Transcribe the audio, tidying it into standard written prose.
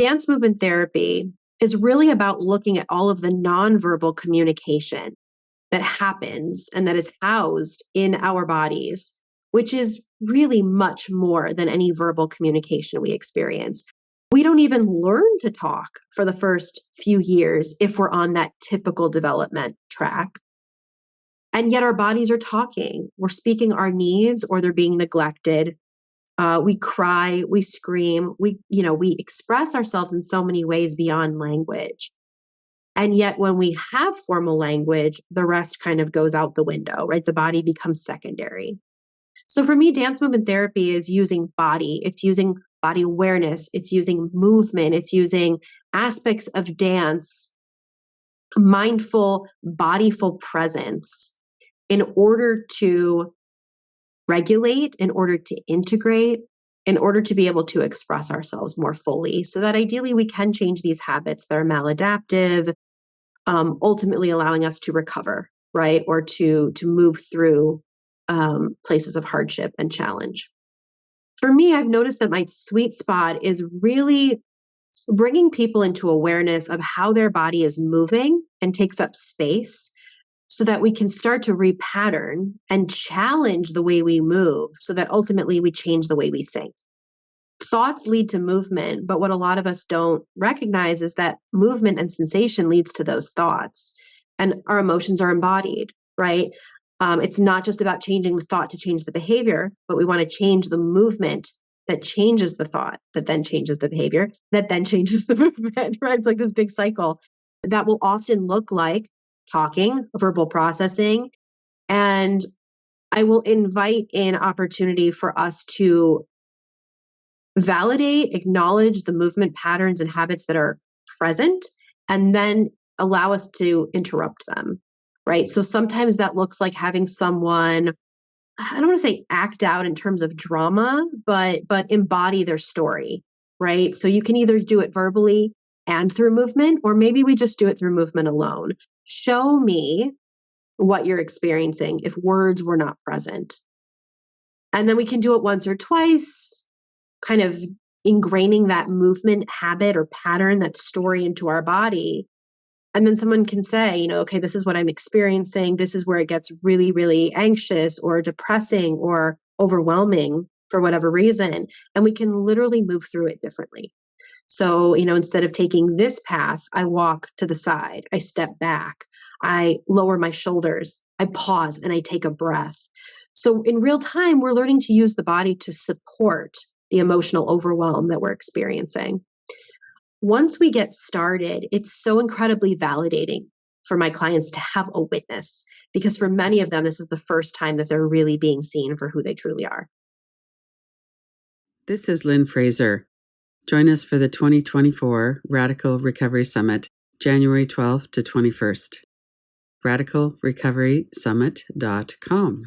Dance movement therapy is really about looking at all of the nonverbal communication that happens and that is housed in our bodies, which is really much more than any verbal communication we experience. We don't even learn to talk for the first few years if we're on that typical development track. And yet our bodies are talking. We're speaking our needs or they're being neglected. We cry, we scream, we express ourselves in so many ways beyond language. And yet when we have formal language, the rest kind of goes out the window, right? The body becomes secondary. So for me, dance movement therapy is using body. It's using body awareness. It's using movement. It's using aspects of dance, mindful, bodyful presence in order to regulate, in order to integrate, in order to be able to express ourselves more fully so that ideally we can change these habits that are maladaptive, ultimately allowing us to recover, right? Or to move through places of hardship and challenge. For me, I've noticed that my sweet spot is really bringing people into awareness of how their body is moving and takes up space so that we can start to repattern and challenge the way we move so that ultimately we change the way we think. Thoughts lead to movement, but what a lot of us don't recognize is that movement and sensation leads to those thoughts, and our emotions are embodied, right? It's not just about changing the thought to change the behavior, but we want to change the movement that changes the thought, that then changes the behavior, that then changes the movement, right? It's like this big cycle that will often look like talking, verbal processing. And I will invite in opportunity for us to validate, acknowledge the movement patterns and habits that are present, and then allow us to interrupt them, right? So sometimes that looks like having someone, I don't want to say act out in terms of drama, but embody their story, right? So you can either do it verbally and through movement, or maybe we just do it through movement alone. Show me what you're experiencing if words were not present. And then we can do it once or twice, kind of ingraining that movement habit or pattern, that story into our body. And then someone can say, okay, this is what I'm experiencing. This is where it gets really, really anxious or depressing or overwhelming for whatever reason. And we can literally move through it differently. So, instead of taking this path, I walk to the side, I step back, I lower my shoulders, I pause, and I take a breath. So in real time, we're learning to use the body to support the emotional overwhelm that we're experiencing. Once we get started, it's so incredibly validating for my clients to have a witness, because for many of them, this is the first time that they're really being seen for who they truly are. This is Lynn Fraser. Join us for the 2024 Radical Recovery Summit, January 12th to 21st. RadicalRecoverySummit.com